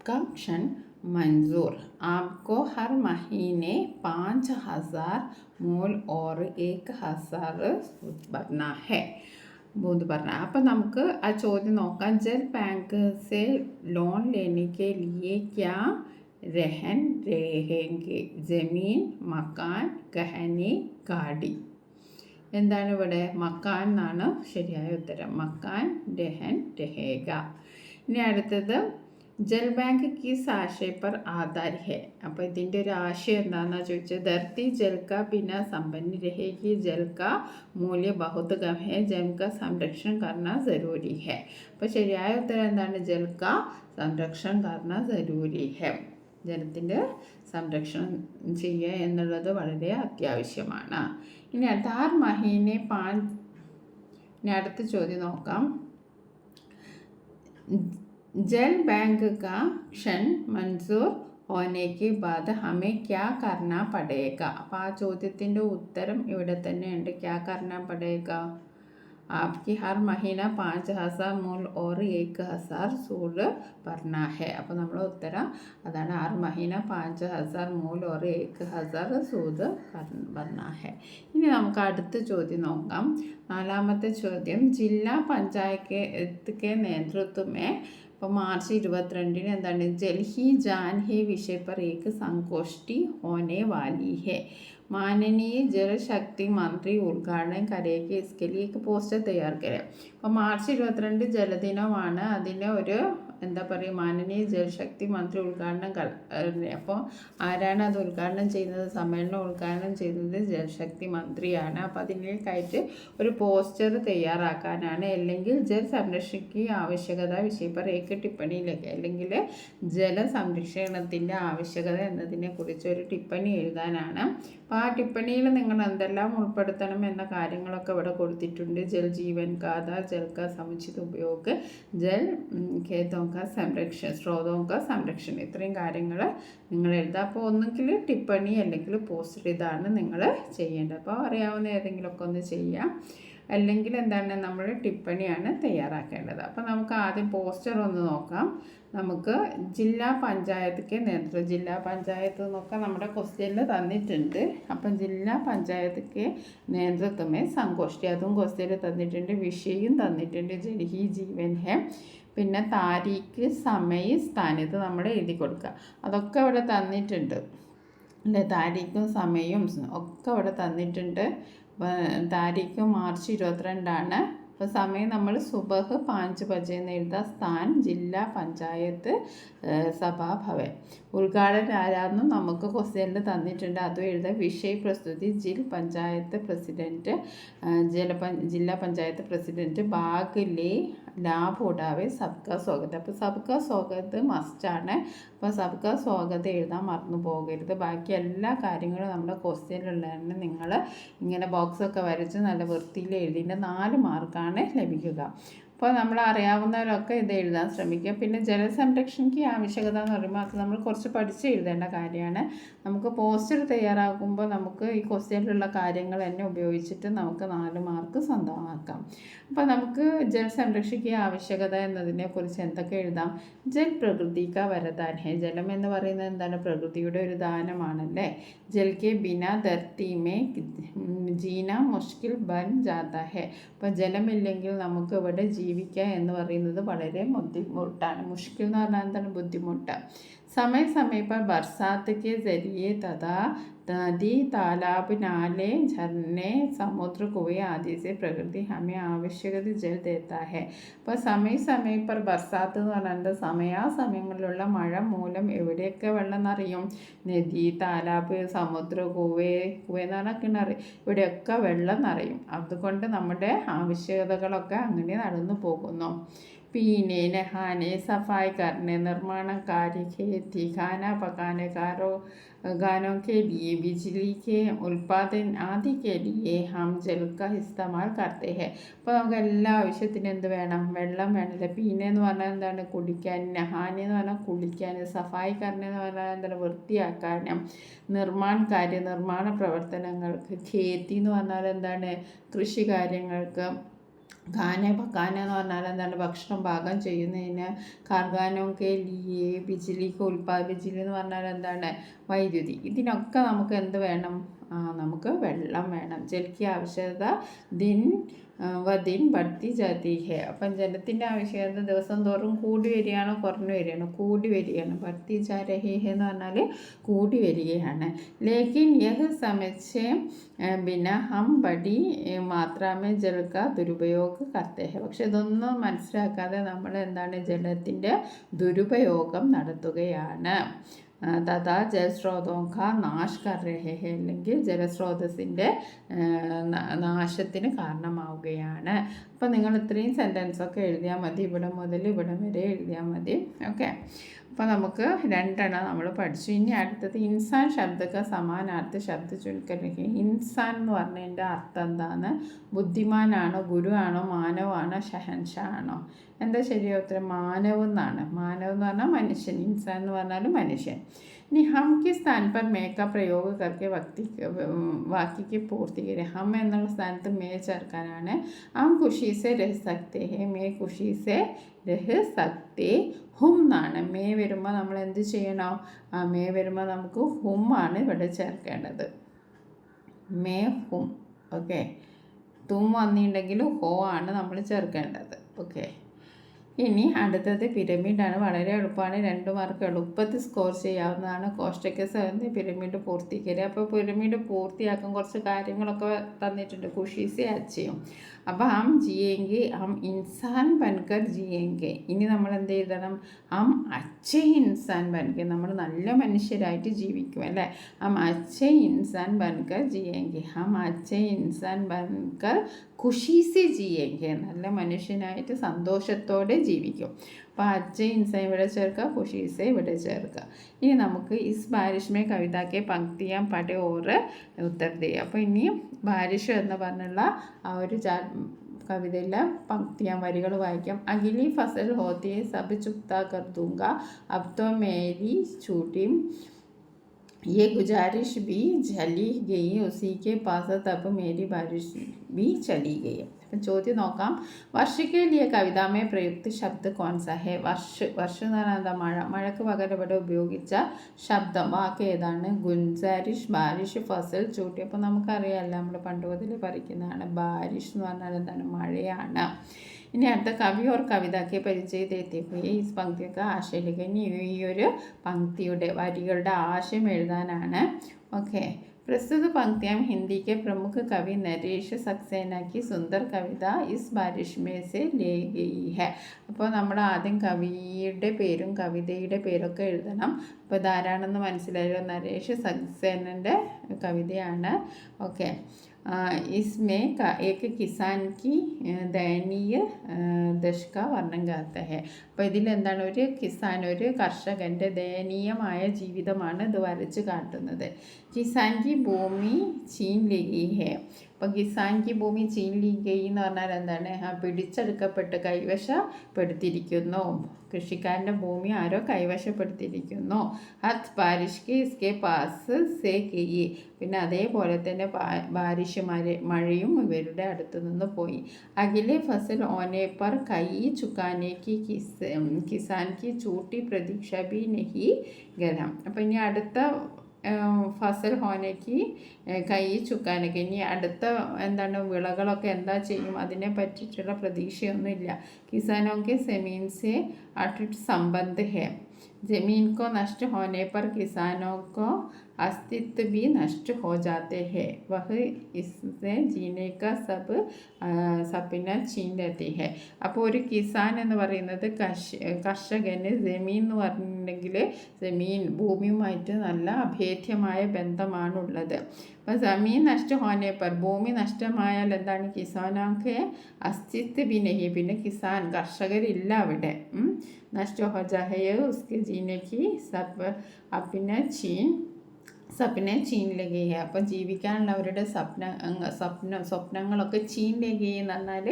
आपका क्षण मंजूर। आपको हर महीने 5,000 मूल और 1,000 भरना है बूंद भरना। അപ്പം നമുക്ക് ആ ചോദ്യം നോക്കാം. जल बैंक से लोन लेने के लिए क्या रहन रहेंगे? जमीन, मकान, गहने, गाड़ी. എന്താണ് ഇവിടെ? മക്കാൻ എന്നാണ് ശരിയായ ഉത്തരം. മക്കാൻ രഹൻ രഹേഗ. ഇനി അടുത്തത് ജൽ ബാങ്ക് കിസ് ആശയ पर आधार है. അപ്പോൾ ഇതിൻ്റെ ഒരു ആശയം എന്താണെന്നാണ് ചോദിച്ചത്. ധർത്തി ജൽ കാ ബിനാ സമ്പन्न रहेगी. जल का मूल्य बहुत कम है. जल का संरक्षण करना ज़रूरी है. അപ്പോൾ ശരിയായ ഉത്തരം എന്താണ്? ജൽ കാ സംരക്ഷണം करना ज़रूरी है. ജലത്തിൻ്റെ സംരക്ഷണം ചെയ്യുക എന്നുള്ളത് വളരെ അത്യാവശ്യമാണ്. ഇനി അടുത്ത 6 മഹീനെ 5. ഇനി അടുത്ത ചോദ്യം നോക്കാം. जल बैंक का क्षण मंजूर होने के बाद हमें क्या करना पड़ेगा? അപ്പോൾ ആ ചോദ്യത്തിൻ്റെ ഉത്തരം ഇവിടെ തന്നെ ഉണ്ട്. क्या करना पड़ेगा? आपकी हर महीना 5,000 मूल और 1,000 सूद भरना है. അപ്പോൾ നമ്മൾ ഉത്തരം അതാണ്. 6 മഹീന 5,000 മൂൽ और 1,000 सूद भरना है. ഇനി നമുക്ക് അടുത്ത ചോദ്യം നോക്കാം. 4ാമത്തെ ചോദ്യം. ജില്ലാ പഞ്ചായത്ത് നേതൃത്വ അപ്പോൾ മാർച്ച് 22 എന്താണ്? ജൽ ഹി ജാൻ ഹി വിഷയ पर एक संगोष्ठी होने वाली है. माननीय जल शक्ति मंत्री उद्घाटन करेगी. इसके लिए एक പോസ്റ്റർ തയ്യാർ करें. അപ്പോൾ മാർച്ച് 22 ജലദിനമാണ്. അതിന് ഒരു എന്താ പറയുക, മാനനീയ ജലശക്തി മന്ത്രി ഉദ്ഘാടനം. അപ്പോൾ ആരാണ് അത് ഉദ്ഘാടനം ചെയ്യുന്നത്? സമ്മേളനം ഉദ്ഘാടനം ചെയ്യുന്നത് ജലശക്തി മന്ത്രിയാണ്. അപ്പോൾ അതിലേക്കായിട്ട് ഒരു പോസ്റ്റർ തയ്യാറാക്കാനാണ്. അല്ലെങ്കിൽ ജൽ സംരക്ഷയ്ക്ക് ആവശ്യകത വിഷയപ്പർ ഏക ടിപ്പണിയിലേക്ക്, അല്ലെങ്കിൽ ജല സംരക്ഷണത്തിൻ്റെ ആവശ്യകത എന്നതിനെക്കുറിച്ച് ഒരു ടിപ്പണി എഴുതാനാണ്. അപ്പോൾ ആ ടിപ്പണിയിൽ നിങ്ങൾ എന്തെല്ലാം ഉൾപ്പെടുത്തണം എന്ന കാര്യങ്ങളൊക്കെ ഇവിടെ കൊടുത്തിട്ടുണ്ട്. ജൽ ജീവൻ കാത, ജൽ കാ സമുചിത ഉപയോഗ, ജൽ ഖേതോ സംരക്ഷണ, സ്രോതോക സംരക്ഷണം, ഇത്രയും കാര്യങ്ങൾ നിങ്ങൾ എഴുതുക. അപ്പോൾ ഒന്നുകിൽ ടിപ്പണി അല്ലെങ്കിൽ പോസ്റ്റർ, ഇതാണ് നിങ്ങൾ ചെയ്യേണ്ടത്. അപ്പോൾ അറിയാവുന്ന ഏതെങ്കിലുമൊക്കെ ഒന്ന് ചെയ്യാം. അല്ലെങ്കിൽ എന്താണ്, നമ്മൾ ടിപ്പണിയാണ് തയ്യാറാക്കേണ്ടത്. അപ്പോൾ നമുക്ക് ആദ്യം പോസ്റ്റർ ഒന്ന് നോക്കാം. നമുക്ക് ജില്ലാ പഞ്ചായത്തിക്ക് നേതൃത്വം, ജില്ലാ പഞ്ചായത്ത് എന്നൊക്കെ നമ്മുടെ ക്വസ്റ്റ്യനിൽ തന്നിട്ടുണ്ട്. അപ്പം ജില്ലാ പഞ്ചായത്തിക്ക് നേതൃത്വമേ സംഗോഷ്ഠി, അതും ക്വസ്റ്റ്യനിൽ തന്നിട്ടുണ്ട്. വിഷയം തന്നിട്ടുണ്ട്, ജൽ ഹി ജീവൻ ഹെ. പിന്നെ താരീഖ്, സമയ, സ്ഥാനത്ത് നമ്മൾ എഴുതി കൊടുക്കുക. അതൊക്കെ ഇവിടെ തന്നിട്ടുണ്ട് അല്ലേ? താരീഖും സമയവും ഒക്കെ ഇവിടെ തന്നിട്ടുണ്ട്. താരീഖ് മാർച്ച് 22 അപ്പോൾ സമയം നമ്മൾ സുബഹ് 5 ബജെ എന്ന് എഴുതുക. സ്ഥാൻ ജില്ലാ പഞ്ചായത്ത് സഭാഭവൻ. ഉദ്ഘാടകൻ ആരാന്നും നമുക്ക് ക്വസ്റ്റ്യനിൽ തന്നിട്ടുണ്ട്, അതും എഴുതുക. വിഷയ പ്രസ്തുതി ജിൽ പഞ്ചായത്ത് പ്രസിഡൻറ്റ്, ജില്ലാ പഞ്ചായത്ത് പ്രസിഡൻറ്റ്. ഭാഗിലെ ലാഭ ഉടാവേ സബ്കാ സ്വാഗതം. അപ്പോൾ സബ്കാ സ്വാഗത് മസ്റ്റാണ്. അപ്പോൾ സബ്കാ സ്വാഗതം എഴുതാൻ മറന്നു പോകരുത്. ബാക്കി എല്ലാ കാര്യങ്ങളും നമ്മുടെ ക്വസ്റ്റ്യനിലുള്ളതാണ്. നിങ്ങൾ ഇങ്ങനെ ബോക്സൊക്കെ വരച്ച് നല്ല വൃത്തിയിൽ എഴുതിയിട്ട് 4 മാർക്കാണ് ലഭിക്കുക. അപ്പോൾ നമ്മൾ അറിയാവുന്നവരൊക്കെ ഇത് എഴുതാൻ ശ്രമിക്കുക. പിന്നെ ജലസംരക്ഷണയ്ക്ക് ആവശ്യകത എന്ന് പറയുമ്പോൾ അത് നമ്മൾ കുറച്ച് പഠിച്ച് എഴുതേണ്ട കാര്യമാണ്. നമുക്ക് പോസ്റ്റർ തയ്യാറാക്കുമ്പോൾ നമുക്ക് ഈ ക്വസ്റ്റ്യനിലുള്ള കാര്യങ്ങൾ തന്നെ ഉപയോഗിച്ചിട്ട് നമുക്ക് 4 മാർക്ക് സ്വന്തമാക്കാം. അപ്പോൾ നമുക്ക് ജലസംരക്ഷയ്ക്ക് ആവശ്യകത എന്നതിനെക്കുറിച്ച് എന്തൊക്കെ എഴുതാം? ജൽ പ്രകൃതിക വരദാൻ ഹെ. ജലം എന്ന് പറയുന്നത് എന്താണ്? പ്രകൃതിയുടെ ഒരു ദാനമാണല്ലേ. ജൽ കെ ബിനാ ധർത്തി മേ ജീന മുഷ്കിൽ ബൻ ജാത ഹെ. അപ്പോൾ ജലമില്ലെങ്കിൽ നമുക്ക് ഇവിടെ ജീവിക്കുക എന്ന് പറയുന്നത് വളരെ ബുദ്ധിമുട്ടാണ്. മുഷ്കിൽ എന്ന് പറഞ്ഞാൽ എന്താണ്? ബുദ്ധിമുട്ട്. समय समय पर बरसात के ज़रिए तथा नदी, तालाब, नाले, झरने, समुद्र, कुएं आदि से प्रकृति हमें आवश्यक जल देता है. അപ്പോൾ സമയ पर ബർസാത്ത് എന്ന് പറഞ്ഞാൽ സമയാസമയങ്ങളിലുള്ള മഴ മൂലം എവിടെയൊക്കെ വെള്ളം നിറയും? നദി, താലാബ്, സമുദ്ര, കുവെന്ന് പറഞ്ഞാൽ കിണർ, ഇവിടെയൊക്കെ വെള്ളം നിറയും. അതുകൊണ്ട് നമ്മുടെ ആവശ്യകതകളൊക്കെ അങ്ങനെ നടന്നു പോകുന്നു. पीने, नहाने, सफाई करने, निर्माण कार्य, खेती, खाना पकाने, गानों के लिए, बिजली के उत्पादन आदि के लिए हम जल का इस्तेमाल करते हैं. അപ്പോൾ നമുക്ക് എല്ലാ ആവശ്യത്തിനും എന്ത് വേണം? വെള്ളം വേണമല്ലോ. പീനെ എന്ന് പറഞ്ഞാൽ എന്താണ്? കുടിക്കാൻ. നഹാനെ എന്ന് പറഞ്ഞാൽ കുളിക്കാൻ. സഫായി കരണ എന്ന് പറഞ്ഞാൽ എന്താണ്? വൃത്തിയാക്കാനും. നിർമ്മാണ പ്രവർത്തനങ്ങൾക്ക്. ഖേത്തി എന്ന് പറഞ്ഞാൽ എന്താണ്? കൃഷി കാര്യങ്ങൾക്ക്. ഖാന പക്കാന എന്ന് പറഞ്ഞാൽ എന്താണ്, ഭക്ഷണം പാകം ചെയ്യുന്നതിന്. കാർഖാനോ കെ ലിയെ ബിജ്ലി ബിജ്ലി എന്ന് പറഞ്ഞാൽ എന്താണ്, വൈദ്യുതി. ഇതിനൊക്കെ നമുക്ക് എന്ത് വേണം, നമുക്ക് വെള്ളം വേണം. ജലയ്ക്ക് ആവശ്യകത ദിൻ ദിൻ ബഡ്ത്തി ജാതി ഹെ. അപ്പം ജലത്തിൻ്റെ ആവശ്യകത ദിവസം തോറും കൂടി വരികയാണോ കുറഞ്ഞു വരികയാണോ, കൂടി വരികയാണ്. ബഡ്ത്തി ജാ രഹി ഹെ എന്ന് പറഞ്ഞാൽ കൂടി വരികയാണ്. ലേക്കിൻ യഹ് സമസ്യ ബിനാ ഹം ബഡി മാത്രമേ ജൽ കാ ദുരുപയോഗ കർത്തേ ഹെ. പക്ഷെ ഇതൊന്നും മനസ്സിലാക്കാതെ നമ്മൾ എന്താണ്, ജലത്തിൻ്റെ ദുരുപയോഗം നടത്തുകയാണ്. തഥാ ജലസ്രോതോക്ക നാശ് കർ രഹേ ഹെ, അല്ലെങ്കിൽ ജലസ്രോതസ്സിൻ്റെ നാശത്തിന് കാരണമാവുകയാണ്. അപ്പോൾ നിങ്ങൾ ഇത്രയും സെൻറ്റൻസൊക്കെ എഴുതിയാൽ മതി. ഇവിടെ മുതൽ ഇവിടെ വരെ എഴുതിയാൽ മതി. ഓക്കെ, അപ്പോൾ നമുക്ക് 2 നമ്മൾ പഠിച്ചു. ഇനി അടുത്തത് ഇൻസാൻ ശബ്ദക്ക് സമാനാർത്ഥ ശബ്ദ ചുരുക്കലിലേക്ക്. ഇൻസാൻ എന്ന് പറഞ്ഞതിൻ്റെ അർത്ഥം എന്താണ്? ബുദ്ധിമാനാണോ, ഗുരു ആണോ, മാനവാണോ, ഷഹൻഷാ ആണോ? എന്താ ശരിയോ ഉത്തരം? മാനവ് എന്നാണ്. മാനവ് എന്ന് പറഞ്ഞാൽ മനുഷ്യൻ, ഇൻസാൻ എന്ന് പറഞ്ഞാൽ മനുഷ്യൻ. ഇനി ഹം കി സ്ഥാൻ പർ മേ കാ പ്രയോഗ കർക്കെ വാക്യക്ക് പൂർത്തീകരിക്കുക. ഹം എന്നുള്ള സ്ഥാനത്ത് മേ ചേർക്കാനാണ്. ഹം ഖുഷി സെ രഹ് സക്തേ ഹെ, മേ ഖുഷി സെ രഹ് സക്തേ ഹും എന്നാണ്. മേ വരുമ്പോൾ നമ്മൾ എന്ത് ചെയ്യണം? മേ വരുമ്പോൾ നമുക്ക് ഹും ആണ് ഇവിടെ ചേർക്കേണ്ടത്. മേ ഹും. ഓക്കെ, തും വന്നിട്ടുണ്ടെങ്കിൽ ഹോ ആണ് നമ്മൾ ചേർക്കേണ്ടത്. ഓക്കെ, ഇനി അടുത്തത് പിരമിഡാണ്. വളരെ എളുപ്പമാണ്, 2 മാർക്ക് എളുപ്പത്തിൽ സ്കോർ ചെയ്യാവുന്നതാണ്. കോഷ്ടയ്ക്ക് 7 പിരമിഡ് പൂർത്തീകരിക്കുക. അപ്പോൾ പിരമിഡ് പൂർത്തിയാക്കാൻ കുറച്ച് കാര്യങ്ങളൊക്കെ തന്നിട്ടുണ്ട്. ഖുഷി അച്ചയും. അപ്പോൾ ഹം ജിയെങ്കി, ഹം ഇൻസാൻ ബൻകർ ജിയെങ്കി. ഇനി നമ്മൾ എന്ത് എഴുതണം? ഹം അച്ഛേ ഇൻസാൻ ബൻകർ, നമ്മൾ നല്ല മനുഷ്യരായിട്ട് ജീവിക്കും അല്ലേ. ഹം അച്ഛേ ഇൻസാൻ ബൻകർ ജിയെങ്കി. ഹം അച്ഛേ ഇൻസാൻ ബൻകർ ഖുഷി സെ ജിയെങ്കി, നല്ല മനുഷ്യനായിട്ട് സന്തോഷത്തോടെ ജീവിക്കും. അപ്പോൾ അച്ഛേ ഇൻസാൻ ഇവിടെ ചേർക്കുക, ഖുഷി സെ ഇവിടെ ചേർക്കുക. ഇനി നമുക്ക് ഇസ് ബാരിഷ് മേ കവിതാക്കെ പങ്ക്തിയാം പഠേ ഓർ ഉത്തർ ദേ. അപ്പോൾ ഇനി ബാരിഷ് എന്ന് പറഞ്ഞുള്ള ആ ഒരു കവിതയിലെ പങ്ക്തിയാം വരികൾ വായിക്കാം. അഗിലി ഫസൽ ഹോത്തി സബ് ചുക്താ കർ ദൂംഗ, അബ് തോ മേരി छूटी ये गुजारिश भी चली गई, उसी के पास तब मेरी बारिश भी चली गई. അപ്പം ചോദ്യം നോക്കാം. വർഷ കെ ലിയെ കവിത മേ പ്രയുക്ത ശബ്ദ കോൺ സാ ഹെ? വർഷ എന്ന് പറഞ്ഞാൽ എന്താ? മഴ. മഴക്ക് പകരം ഇവിടെ ഉപയോഗിച്ച ശബ്ദം വാക്ക് ഏതാണ്? ഗുൻസാരിഷ്, ബാരിഷ്, ഫസൽ, ചൂട്ടി. അപ്പോൾ നമുക്കറിയാമല്ലോ, നമ്മൾ പണ്ട് മുതലേ പഠിക്കുന്നതാണ്. ബാരിഷ് എന്ന് പറഞ്ഞാൽ എന്താണ്? മഴയാണ്. ഇനി അടുത്ത കവി ഓർ കവിതാക്കെ പരിചയം എത്തിപ്പോയി ഈ പങ്ക്തിയൊക്കെ ആശയലിക്കുക. ഇനി ഈ ഒരു പങ്ക്തിയുടെ വരികളുടെ ആശയം എഴുതാനാണ്. ഓക്കെ, प्रस्तुत पंक्तियाँ हिंदी के प्रमुख कवि नरेश सक्सेना की सुंदर कविता इस बारिश में से ले गई है. അപ്പോൾ നമ്മൾ ആദ്യം കവിയുടെ പേരും കവിതയുടെ പേരൊക്കെ എഴുതണം. അപ്പോൾ ഇതാരാണെന്ന് മനസ്സിലായോ? നരേഷ് സക്സേനൻ്റെ കവിതയാണ്. ഓക്കെ, इसमें एक किसान की ദയനീയ ദശക വർണ്ണം ഗാത്ത ഹെ. അപ്പോൾ ഇതിലെന്താണ്? ഒരു കിസാൻ, ഒരു കർഷകൻ്റെ ദയനീയമായ ജീവിതമാണ് ഇത് വരച്ച് കാട്ടുന്നത്. കിസാൻ കി ഭൂമി ചീൻ ലി ഹെ. അപ്പോൾ കിസാൻ കി ഭൂമി ചീൻ ലി ഗയി എന്ന് പറഞ്ഞാൽ എന്താണ്? പിടിച്ചെടുക്കപ്പെട്ട് കൈവശപ്പെടുത്തിയിരിക്കുന്നു. കൃഷിക്കാരൻ്റെ ഭൂമി ആരോ കൈവശപ്പെടുത്തിയിരിക്കുന്നു. ഹത് ബാരിഷ് കി ഇസ്കെ പാസ് സേ ഗയി. പിന്നെ അതേപോലെ തന്നെ മഴയും ഇവരുടെ അടുത്ത് നിന്ന് പോയി. അഖിലെ ഫസൽ ഓനെ പർ കൈ ചുക്കാനെ കി കിസാൻ കി ചൂട്ടി പ്രതീക്ഷ ബി നഹി ഗരം. അപ്പോൾ ഇനി അടുത്ത ഫസൽ ഹോനയ്ക്ക് കൈ ചുക്കാനൊക്കെ, ഇനി അടുത്ത എന്താണ് വിളകളൊക്കെ എന്താ ചെയ്യും അതിനെ പറ്റിയിട്ടുള്ള പ്രതീക്ഷയൊന്നുമില്ല. കിസാനോക്കെ സെമീൻ സെ അട്ടിട്ട് സംബന്ധ ഹെ. जमीन को नष्ट होने पर किसानों को अस्तित्व भी नष्ट हो जाते हैं. वह इससे जीने का സപ്പിന ചീൻ लेती है. അപ്പോൾ ഒരു കിസാൻ എന്ന് പറയുന്നത് കർഷകന് ജമീൻ എന്ന് പറഞ്ഞിട്ടുണ്ടെങ്കിൽ ജമീൻ ഭൂമിയുമായിട്ട് നല്ല അഭേദ്യമായ ബന്ധമാണുള്ളത്. അപ്പോൾ ജമീൻ നഷ്ട ഹോനെ പർ, ഭൂമി നഷ്ടമായാൽ എന്താണ്? കിസാനൊക്കെ അസ്തിത്വ ബി നഹി, പിന്നെ കിസാൻ കർഷകരില്ല അവിടെ. നഷ്ട ഹോ ജാഹേ ഉസ്കെ ജീനെ കി സപ്നെ ചീൻ ലഗി ഹെ. അപ്പോൾ ജീവിക്കാനുള്ള അവരുടെ സ്വപ്നങ്ങളൊക്കെ ചീൻ ലഗി എന്ന് പറഞ്ഞാൽ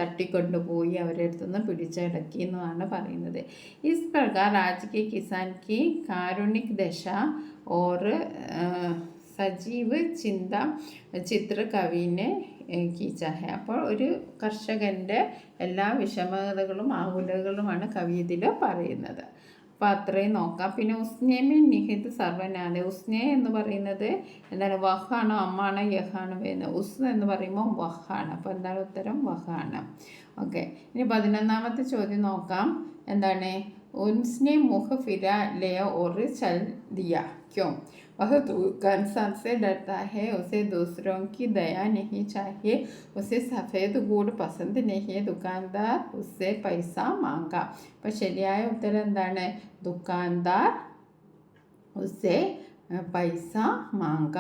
തട്ടിക്കൊണ്ടുപോയി അവരുടെ അടുത്തുനിന്ന് പിടിച്ചടക്കി എന്നാണ് പറയുന്നത്. ഇസ് പ്രകാർ രാജ് കെ കിസാൻ കി കാരുണിക് ദശ ഓർ സജീവ് ചിന്ത ചിത്ര കവി ने കീച്ച ഹെ. അപ്പോൾ ഒരു കർഷകൻ്റെ എല്ലാ വിഷമതകളും ആകുലതകളുമാണ് കവി ഇതിൽ പറയുന്നത്. അപ്പോൾ അത്രയും നോക്കാം. പിന്നെ ഉസ്നേമി നിഹിത് സർവനാഥ്. ഉസ്നെ എന്ന് പറയുന്നത് എന്താണ്? വഹാണോ അമ്മാണോ യഹാണോ വരുന്നത്? ഉസ് എന്ന് പറയുമ്പോൾ വഹാണ്. അപ്പോൾ എന്താണ് ഉത്തരം? വഹാണ്. ഓക്കെ. ഇനി 11ാമത്തെ ചോദ്യം നോക്കാം. എന്താണ്? ഉസ്നെ മുഖ് ഫിരാ ലയ और चल दिया क्यों? वह दुकानदार से डरता है, उसे दूसरों की दया नहीं चाहिए, उसे सफ़ेद गुड़ पसंद नहीं, दुकानदार उससे पैसा मांगा. അപ്പോൾ ശരിയായ ഉത്തരം എന്താണ്? ദുക്കാൻദാർ ഉസ്സെ പൈസ മാങ്ക.